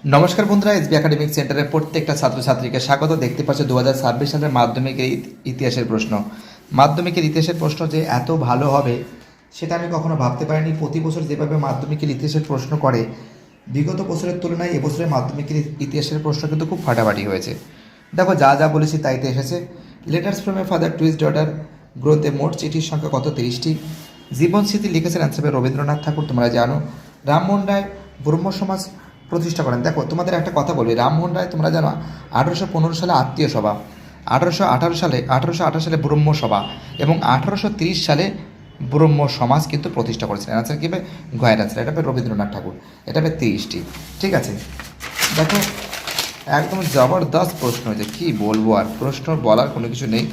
নমস্কার বন্ধুরা, SB academic সেন্টারের প্রত্যেকটা ছাত্রছাত্রীকে স্বাগত। দেখতে পাচ্ছ 2026 সালের মাধ্যমিকের ইতিহাসের প্রশ্ন। মাধ্যমিকের ইতিহাসের প্রশ্ন যে এত ভালো হবে সেটা আমি কখনো ভাবতে পারিনি। প্রতি বছর যেভাবে মাধ্যমিকের ইতিহাসের প্রশ্ন করে, বিগত বছরের তুলনায় এবছরের মাধ্যমিকের ইতিহাসের প্রশ্ন কিন্তু খুব ফাটাফাটি হয়েছে। দেখো, যা যা বলেছি তাইতে এসেছে। Letters from a father to his daughter গ্রন্থে মোট চিঠির সংখ্যা কত? 30টি। জীবন স্মৃতি লিখেছেন অ্যান্সার হবে রবীন্দ্রনাথ ঠাকুর, তোমরা জানো। রামমোহন রায় ব্রহ্ম সমাজ প্রতিষ্ঠা করেন। দেখো, তোমাদের একটা কথা বলি, রামমোহন রায় তোমরা জানো 1815 সালে আত্মীয় সভা, 1818 সালে ব্রহ্ম সভা এবং 1830 সালে ব্রহ্ম সমাজ কিন্তু প্রতিষ্ঠা করেছিলেন। অ্যান্সার কী হবে? গয়ের অ্যান্সার। এটা হবে রবীন্দ্রনাথ ঠাকুর। এটা হবে 30টি। ঠিক আছে, দেখো একদম জবরদস্ত প্রশ্ন হয়েছে, কী বলবো আর, প্রশ্ন বলার কোনো কিছু নেই।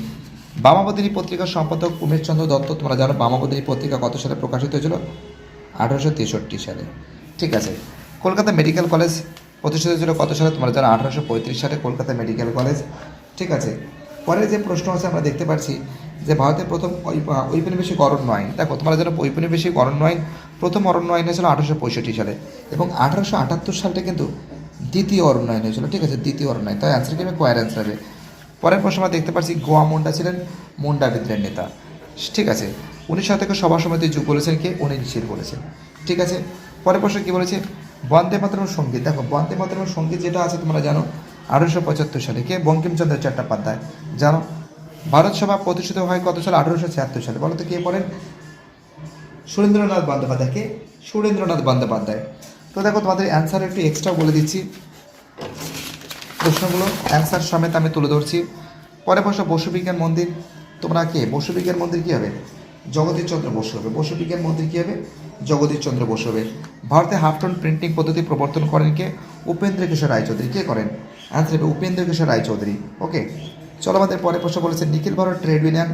বামাবধিনী পত্রিকার সম্পাদক উমেশচন্দ্র দত্ত, তোমরা জানো বামাবধিনী পত্রিকা কত সালে প্রকাশিত হয়েছিল? 1863 সালে। ঠিক আছে, কলকাতা মেডিকেল কলেজ প্রতিষ্ঠিত হয়েছিল কত সালে? তোমরা জানো 1835 সালে কলকাতা মেডিকেল কলেজ। ঠিক আছে, পরের যে প্রশ্ন আছে আমরা দেখতে পাচ্ছি যে ভারতের প্রথম ঔপনিবেশিক অরণ্য আইন। দেখো, তোমরা জানো ঔপনিবেশিক অরণ্য আইন, প্রথম অরণ্য আইন হয়েছিল 1865 সালে এবং 1878 সালটা কিন্তু দ্বিতীয় অরণ্য আইন হয়েছিল। ঠিক আছে, দ্বিতীয় অরণ্য আইন। তাই অ্যান্সার কি হবে? কোয়ার অ্যান্সার হবে। পরের প্রশ্ন আমরা দেখতে পাচ্ছি গোয়া মুন্ডা ছিলেন মুন্ডা বিদ্রোহের নেতা। ঠিক আছে, 19 শতকে সভা সমিতি যুগ বলেছেন কে? উনি নিশ্চিত বলেছেন। ঠিক আছে, পরের প্রশ্ন কী বলেছে? বন্দে মাতরম সঙ্গীত। দেখো, বন্দে মাতরম সঙ্গীত যেটা আছে তোমরা জানো 1875 সালে কে? বঙ্কিমচন্দ্র চট্টোপাধ্যায়, জানো। ভারত সভা প্রতিষ্ঠিত হয় কত সালে? 1876 সালে। বলো তো কে বলেন? সুরেন্দ্রনাথ বন্দ্যোপাধ্যায়। কে? সুরেন্দ্রনাথ বন্দ্যোপাধ্যায়। তো দেখো, তোমাদের অ্যান্সার একটু এক্সট্রা বলে দিচ্ছি, প্রশ্নগুলো অ্যান্সার সমেত আমি তুলে ধরছি। পরে প্রশ্ন বসু বিজ্ঞান মন্দির, তোমরা কে? বসু বিজ্ঞান মন্দির কী হবে? জগদীশ চন্দ্র বসু হবে। বসু বিজ্ঞান মন্দির কী হবে? জগদীশ চন্দ্র বসু হবে। ভারতে হাফ টোন প্রিন্টিং পদ্ধতি প্রবর্তন করেন কে? উপেন্দ্র কিশোর রায়চৌধুরী। কে করেন? অ্যান্সার হবে উপেন্দ্র কিশোর রায়চৌধুরী। ওকে, চলো আমাদের পরে প্রশ্ন বলেছে নিখিল ভারত ট্রেড ইউনিয়ন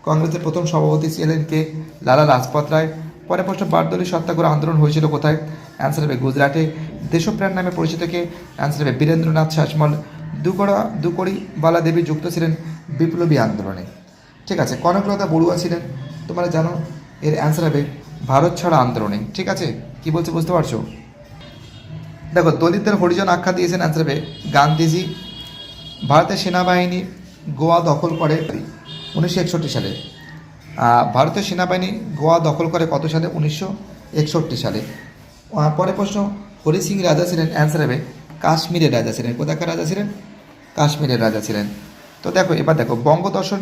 কংগ্রেসের প্রথম সভাপতি ছিলেন কে? লালা লাজপত রায়। পরে প্রশ্ন বারদৌলি সত্যাগ্রহ আন্দোলন হয়েছিল কোথায়? অ্যান্সার হবে গুজরাটে। দেশপ্রাণ নামে পরিচিত কে? অ্যান্সার হবে বীরেন্দ্রনাথ শাসমল। দুকড়ি বালা দেবী যুক্ত ছিলেন বিপ্লবী আন্দোলনে। ঠিক আছে, কনকলতা বড়ুয়া ছিলেন, তোমরা জানো। এর অ্যান্সার হবে ভারত ছাড়া আন্দোলনে। ঠিক আছে, কি বলছে বুঝতে পারছো? দেখো, দলিতদের হরিজন আখ্যা দিয়েছেন, অ্যান্সার হবে গান্ধীজি। ভারতের সেনাবাহিনী গোয়া দখল করে 1961 সালে। ভারতীয় সেনাবাহিনী গোয়া দখল করে কত সালে? 1961 সালে। পরে প্রশ্ন হরি সিং রাজা ছিলেন, অ্যান্সার হবে কাশ্মীরের রাজা ছিলেন। কোথাকার রাজা ছিলেন? কাশ্মীরের রাজা ছিলেন। তো দেখো, এবার দেখো বঙ্গদর্শন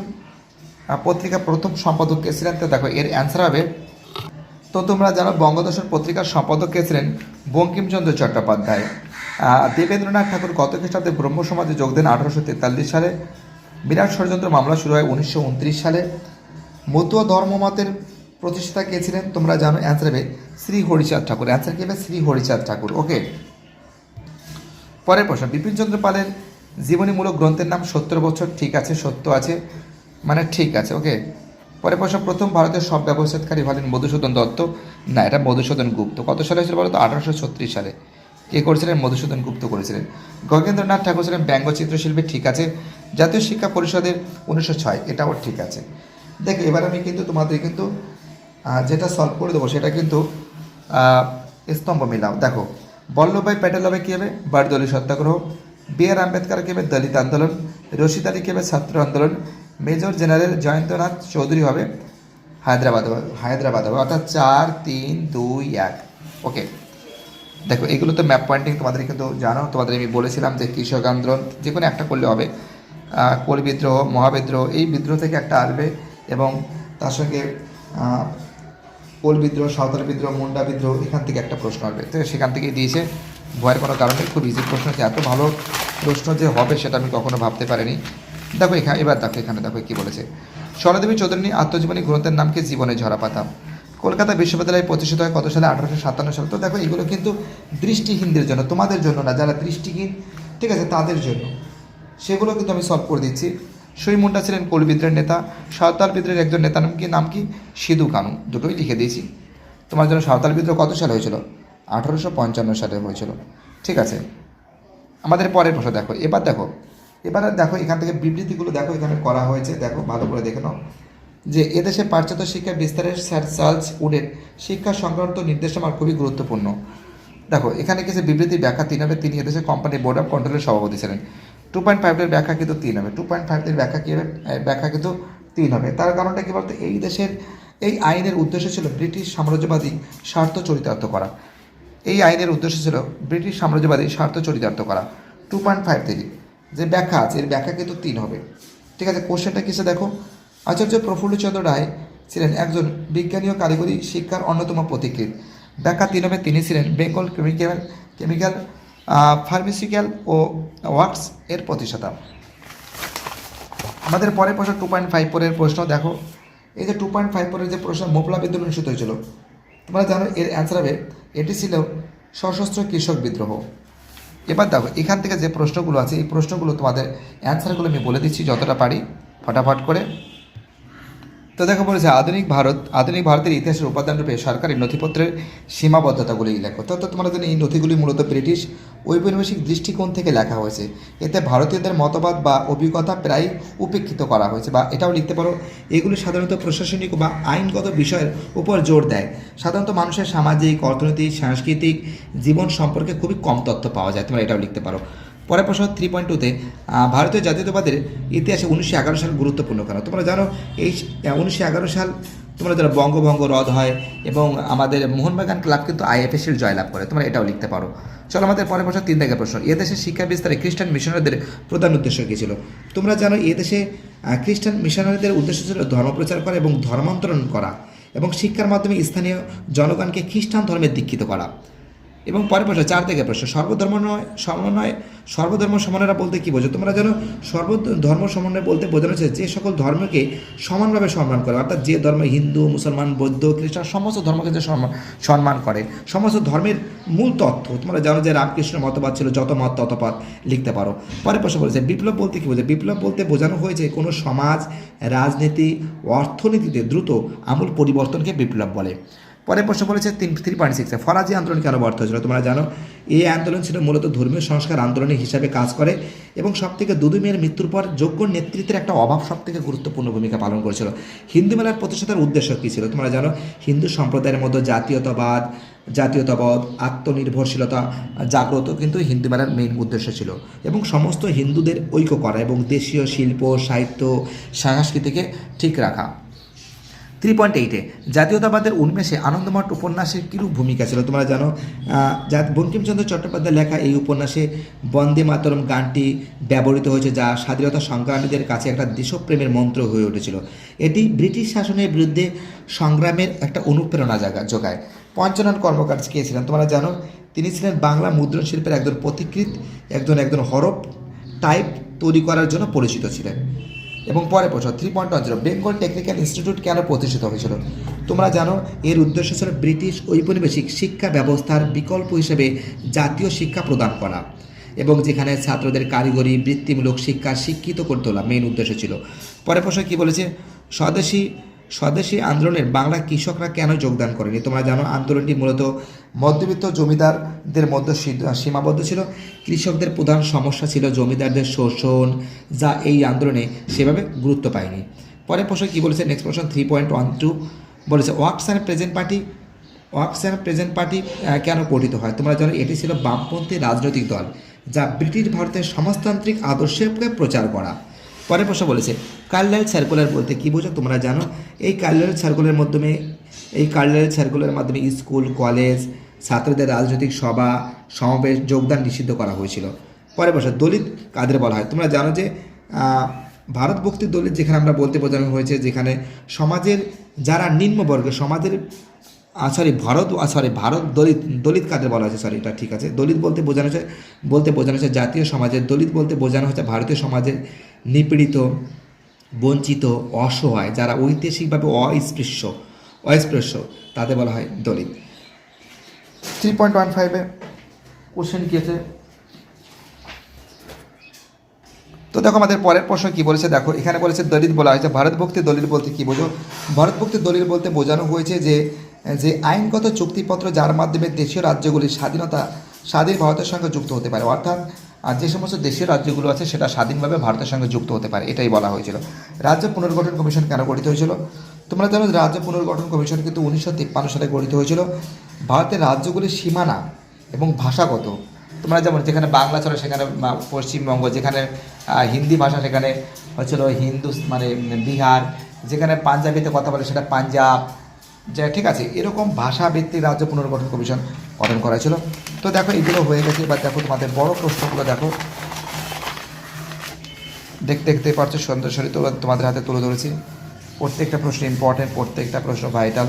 পত্রিকা প্রথম সম্পাদক কে ছিলেন? তো দেখো এর অ্যান্সার হবে, তো তোমরা জানো বঙ্গদর্শন পত্রিকার সম্পাদক কে ছিলেন? বঙ্কিমচন্দ্র চট্টোপাধ্যায়। দেবেন্দ্রনাথ ঠাকুর কত খ্রিস্টাব্দে ব্রহ্ম সমাজে যোগ দেন? 1843 সালে। বিরাট ষড়যন্ত্র মামলা শুরু হয় 1929 সালে। মতুয়া ধর্মমতের প্রতিষ্ঠাতা কে ছিলেন? তোমরা জানো, অ্যান্সার হবে শ্রী হরিচাঁদ ঠাকুর। অ্যান্সার কি হবে? শ্রী হরিচাঁদ ঠাকুর। ওকে, পরের প্রশ্ন বিপিনচন্দ্র পালের জীবনীমূলক গ্রন্থের নাম 70 বছর। ঠিক আছে, সত্য আছে, মানে ঠিক আছে। ওকে, পরের প্রশ্ন প্রথম ভারতের সব ব্যবসাকারী হলেন মধুসূদন দত্ত। না, এটা মধুসূদন গুপ্ত। কত সালে হয়েছিল বলো তো? 1836 সালে। কে করেছিলেন? মধুসূদন গুপ্ত করেছিলেন। গগেন্দ্রনাথ ঠাকুর ছিলেন ব্যঙ্গচিত্রশিল্পী। ঠিক আছে। জাতীয় শিক্ষা পরিষদের 1906, এটাও ঠিক আছে। দেখো, এবার আমি কিন্তু তোমাদের কিন্তু যেটা সলভ করে দেবো সেটা কিন্তু স্তম্ভ মিলাও। দেখো, বল্লভভাই প্যাটেল হবে কী হবে? বারদৌলি সত্যাগ্রহ। বি আর আম্বেদকর কী হবে? দলিত আন্দোলন। রশিদ আলী কী হবে? ছাত্র আন্দোলন। মেজর জেনারেল জয়ন্তনাথ চৌধুরী হবে হায়দ্রাবাদ হবে, অর্থাৎ 4, 3, 2, 1। ওকে, দেখো এগুলো তো ম্যাপ পয়েন্টিং তোমাদের কিন্তু জানো। তোমাদের আমি বলেছিলাম যে কৃষক আন্দোলন যে কোনো একটা করলে হবে। কোল বিদ্রোহ, মহাবিদ্রোহ, এই বিদ্রোহ থেকে একটা আসবে এবং তার সঙ্গে কোল বিদ্রোহ, সাঁওতাল বিদ্রোহ, মুন্ডা বিদ্রোহ, এখান থেকে একটা প্রশ্ন আসবে। তো সেখান থেকেই দিয়েছে, ভয়ের কোনো কারণে। খুব ইজি প্রশ্ন, এত ভালো প্রশ্ন যে হবে সেটা আমি কখনো ভাবতে পারিনি। দেখো এখানে, এবার দেখো এখানে দেখো কী বলেছে। স্বর্ণদেবী চৌধুরী আত্মজীবনী গ্রন্থের নাম কি? জীবনে ঝরা পাতা। কলকাতা বিশ্ববিদ্যালয় প্রতিষ্ঠিত হয় কত সালে? 1857 সালে। তো দেখো এগুলো কিন্তু দৃষ্টিহীনদের জন্য, তোমাদের জন্য না, যারা দৃষ্টিহীন ঠিক আছে তাদের জন্য, সেগুলো কিন্তু আমি সলভ করে দিচ্ছি। শহীদ মুন্ডা ছিলেন কোল বিদ্রোহের নেতা। সাঁওতাল বিদ্রোহের একজন নেতা নাম কি? সিধু কানু। দুটোই লিখে দিয়েছি তোমার জন্য। সাঁওতাল বিদ্রোহ কত সালে হয়েছিল? 1855 সালে হয়েছিল। ঠিক আছে, আমাদের পরের প্রশ্ন দেখো। এবারে দেখো এখান থেকে বিবৃতিগুলো দেখো এখানে করা হয়েছে, দেখো ভালো করে দেখে নাও। যে এদেশে পাশ্চাত্য শিক্ষা বিস্তারের স্যার চার্লস উডের শিক্ষা সংক্রান্ত নির্দেশনা খুবই গুরুত্বপূর্ণ। দেখো এখানে কিছু বিবৃতির ব্যাখ্যা 3 হবে। তিনি এদেশে কোম্পানি বোর্ড অফ কন্ট্রোলের সভাপতি ছিলেন। 2.5 ব্যাখ্যা কিন্তু 3 হবে। 2.5 ব্যাখ্যা কী হবে? ব্যাখ্যা কিন্তু 3 হবে। তার কারণটা কী বলতো, এই দেশের এই আইনের উদ্দেশ্য ছিল ব্রিটিশ সাম্রাজ্যবাদী স্বার্থ চরিতার্থ করা। এই আইনের উদ্দেশ্য ছিল ব্রিটিশ সাম্রাজ্যবাদী স্বার্থ চরিতার্থ করা। 2.53 যে ব্যাখ্যা আছে এর ব্যাখ্যা কিন্তু 3 হবে। ঠিক আছে, কোশ্চেনটা কিসে দেখো, আচার্য প্রফুল্লচন্দ্র রায় ছিলেন একজন বিজ্ঞানী ও কারিগরি শিক্ষার অন্যতম পথিকৃৎ। ব্যাখ্যা 3 হবে, তিনি ছিলেন বেঙ্গল কেমিক্যাল ফার্মাসিউটিক্যাল ও ওয়ার্কস এর প্রতিষ্ঠাতা। আমাদের পরের প্রশ্ন 2.54 এর প্রশ্ন দেখো, এই যে 2.54 এর যে প্রশ্ন মোপলা বিদ্রোহ অনুষ্ঠিত হয়েছিল, তোমরা জানো এর অ্যান্সার হবে এটি ছিল সশস্ত্র কৃষক বিদ্রোহ। এবার দেখো এখান থেকে যে প্রশ্নগুলো আছে এই প্রশ্নগুলো তোমাদের অ্যান্সারগুলো আমি বলে দিচ্ছি যতটা পারি ফটাফট করে। তো দেখো বলেছে আধুনিক ভারতের ইতিহাসের উপাদানরূপে সরকারি নথিপত্রের সীমাবদ্ধতাগুলি লেখো। তো তোমরা জানো এই নথিগুলি মূলত ব্রিটিশ ঔপনিবেশিক দৃষ্টিকোণ থেকে লেখা হয়েছে। এতে ভারতীয়দের মতবাদ বা অভিজ্ঞতা প্রায় উপেক্ষিত করা হয়েছে, বা এটাও লিখতে পারো এগুলি সাধারণত প্রশাসনিক বা আইনগত বিষয়ের উপর জোর দেয়। সাধারণত মানুষের সামাজিক, অর্থনৈতিক, সাংস্কৃতিক জীবন সম্পর্কে খুবই কম তথ্য পাওয়া যায়, তোমরা এটাও লিখতে পারো। পরের প্রশ্ন 3.2-তে ভারতীয় জাতীয়তাবাদের ইতিহাসে 1911 সাল গুরুত্বপূর্ণ কেন? তোমরা জানো এই 1911 সাল তোমরা যারা বঙ্গভঙ্গ রদ হয় এবং আমাদের মোহনবাগান ক্লাব কিন্তু আইএফএ শিল্ড জয়লাভ করে, তোমরা এটাও লিখতে পারো। চলো আমাদের পরের প্রশ্ন 3 দাগের প্রশ্ন, এদেশের শিক্ষা বিস্তারে খ্রিস্টান মিশনারিদের প্রধান উদ্দেশ্য কী ছিল? তোমরা জানো এদেশে খ্রিস্টান মিশনারিদের উদ্দেশ্য ছিল ধর্মপ্রচার করা এবং ধর্মান্তরণ করা এবং শিক্ষার মাধ্যমে স্থানীয় জনগণকে খ্রিস্টান ধর্মে দীক্ষিত করা। এবং পরের প্রশ্ন 4 থেকে প্রশ্ন, সর্বধর্ম সমন্বয়রা বলতে কী বোঝো? তোমরা জানো সর্বধর্ম সমন্বয় বলতে বোঝানো হচ্ছে যে সকল ধর্মকে সমানভাবে সম্মান করে, অর্থাৎ যে ধর্ম হিন্দু, মুসলমান, বৌদ্ধ, খ্রিস্টান সমস্ত ধর্মকে যে সম্মান করে, সমস্ত ধর্মের মূল তথ্য। তোমরা জানো যে রামকৃষ্ণ মতবাদ ছিল যত মত তত পথ, লিখতে পারো। পরের প্রশ্ন বলেছে বিপ্লব বলতে কী বোঝে? বিপ্লব বলতে বোঝানো হয়েছে কোনো সমাজ, রাজনীতি, অর্থনীতিতে দ্রুত আমূল পরিবর্তনকে বিপ্লব বলে। পরের প্রশ্ন বলেছে 3.6 ফরাজি আন্দোলন কেন ব্যর্থ হয়েছিল? তোমরা জানো এই আন্দোলন ছিল মূলত ধর্মীয় সংস্কার আন্দোলনের হিসাবে কাজ করে এবং সবথেকে দুদু মেয়ের মৃত্যুর পর যোগ্য নেতৃত্বের একটা অভাব সবথেকে গুরুত্বপূর্ণ ভূমিকা পালন করেছিল। হিন্দু মেলার প্রতিষ্ঠাতার উদ্দেশ্য কী ছিল? তোমরা জানো হিন্দু সম্প্রদায়ের মধ্যে জাতীয়তাবাদ, আত্মনির্ভরশীলতা জাগ্রত কিন্তু হিন্দু মেলার মেইন উদ্দেশ্য ছিল এবং সমস্ত হিন্দুদের ঐক্য করা এবং দেশীয় শিল্প, সাহিত্য, সংস্কৃতিকে ঠিক রাখা। 3.8 জাতীয়তাবাদের উন্মেষে আনন্দমঠ উপন্যাসের কীরূপ ভূমিকা ছিল? তোমরা জানো বঙ্কিমচন্দ্র চট্টোপাধ্যায় লেখা এই উপন্যাসে বন্দে মাতরম গানটি ব্যবহৃত হয়েছে, যা স্বাধীনতা সংগ্রামীদের কাছে একটা দেশপ্রেমের মন্ত্র হয়ে উঠেছিল। এটি ব্রিটিশ শাসনের বিরুদ্ধে সংগ্রামের একটা অনুপ্রেরণা যোগায়। পঞ্চনন কর্মকার কে ছিলেন? তোমরা জানো তিনি ছিলেন বাংলা মুদ্রণ শিল্পের একজন পথিকৃৎ, একজন হরফ টাইপ তৈরি করার জন্য পরিচিত ছিলেন। এবং পরের প্রশ্ন 3.10 বেঙ্গল টেকনিক্যাল ইনস্টিটিউট কেন প্রতিষ্ঠিত হয়েছিল? তোমরা জানো এর উদ্দেশ্য ছিল ব্রিটিশ ঔপনিবেশিক শিক্ষা ব্যবস্থার বিকল্প হিসেবে জাতীয় শিক্ষা প্রদান করা এবং যেখানে ছাত্রদের কারিগরি বৃত্তিমূলক শিক্ষা শিক্ষিত করে তোলা মেইন উদ্দেশ্য ছিল। পরের প্রশ্ন কী বলেছে স্বদেশী আন্দোলনের বাংলা কৃষকরা কেন যোগদান করেনি? তোমরা জানো আন্দোলনটি মূলত মধ্যবিত্ত জমিদারদের মধ্যে সীমাবদ্ধ ছিল। কৃষকদের প্রধান সমস্যা ছিল জমিদারদের শোষণ, যা এই আন্দোলনে সেভাবে গুরুত্ব পায়নি। পরের প্রশ্ন কী বলেছে? নেক্সট প্রশ্ন 3.12 বলেছে ওয়ার্কস অ্যান্ড প্রেজেন্ট পার্টি কেন গঠিত হয়? তোমরা জানো এটি ছিল বামপন্থী রাজনৈতিক দল যা ব্রিটিশ ভারতের সমাজতান্ত্রিক আদর্শকে প্রচার করা। পরের প্রশ্ন বলেছে কার্লাইল সার্কুলার বলতে কী বোঝো? তোমরা জানো এই কার্লাইল সার্কুলারের মাধ্যমে স্কুল, কলেজ, ছাত্রদের রাজনৈতিক সভা সমাবেশ যোগদান নিষিদ্ধ করা হয়েছিল। পরের প্রশ্ন দলিত কাদের বলা হয়? তোমরা জানো যে ভারত ভক্তি দলিত যেখানে আমরা বলতে বোঝানো হয়েছে যেখানে সমাজের যারা নিম্নবর্গ সমাজের ভারত দলিত কাদের বলা হয়েছে? এটা ঠিক আছে। দলিত বলতে বোঝানো হচ্ছে জাতীয় সমাজের, দলিত বলতে বোঝানো হচ্ছে ভারতীয় সমাজের নিপীড়িত, বঞ্চিত, অসহায়, যারা ঐতিহাসিকভাবে অস্পৃশ্য তাদের বলা হয় দলিত। 3.15 কোশ্চেন কী আছে? তো দেখো আমাদের পরের প্রশ্ন কী বলেছে, দেখো এখানে বলেছে দলিত বলা হয়েছে ভারতভক্তি দলিল বলতে কী বোঝো? ভারতভক্তি দলিল বলতে বোঝানো হয়েছে যে আইনগত চুক্তিপত্র যার মাধ্যমে দেশীয় রাজ্যগুলি স্বাধীন ভারতের সঙ্গে যুক্ত হতে পারে, অর্থাৎ যে সমস্ত দেশীয় রাজ্যগুলো আছে সেটা স্বাধীনভাবে ভারতের সঙ্গে যুক্ত হতে পারে, এটাই বলা হয়েছিল। রাজ্য পুনর্গঠন কমিশন কেন গঠিত হয়েছিল? তোমরা জানো রাজ্য পুনর্গঠন কমিশন কিন্তু 1953 সালে গঠিত হয়েছিল। ভারতের রাজ্যগুলির সীমানা এবং ভাষাগত, তোমরা যেমন যেখানে বাংলা চলে সেখানে পশ্চিমবঙ্গ, যেখানে হিন্দি ভাষা সেখানে হচ্ছিল হিন্দু মানে বিহার, যেখানে পাঞ্জাবিতে কথা বলে সেটা পাঞ্জাব, যে ঠিক আছে, এরকম ভাষাভিত্তিক রাজ্য পুনর্গঠন কমিশন গঠন করা ছিল। তো দেখো এগুলো হয়ে গেছে। এবার দেখো তোমাদের বড় প্রশ্নগুলো দেখো, দেখতে পাচ্ছ সুন্দর সরিত তোমাদের হাতে তুলে ধরেছি। প্রত্যেকটা প্রশ্ন ইম্পর্টেন্ট, প্রত্যেকটা প্রশ্ন ভাইটাল।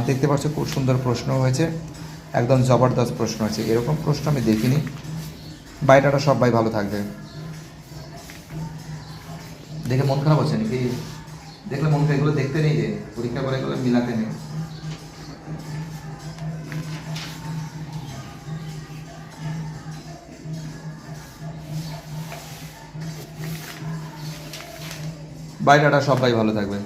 দেখতে পাচ্ছ খুব সুন্দর প্রশ্ন হয়েছে, একদম জবরদস্ত প্রশ্ন হয়েছে, এরকম প্রশ্ন আমি দেখিনি। বাইটাটা সবাই ভালো থাকবে। দেখে মন খারাপ হচ্ছে নাকি? দেখলে মন খারাপ, এগুলো দেখতে নেই যে পরীক্ষা করে এগুলো মিলাতে নেই। বাইটাটা সবাই ভালো থাকবে।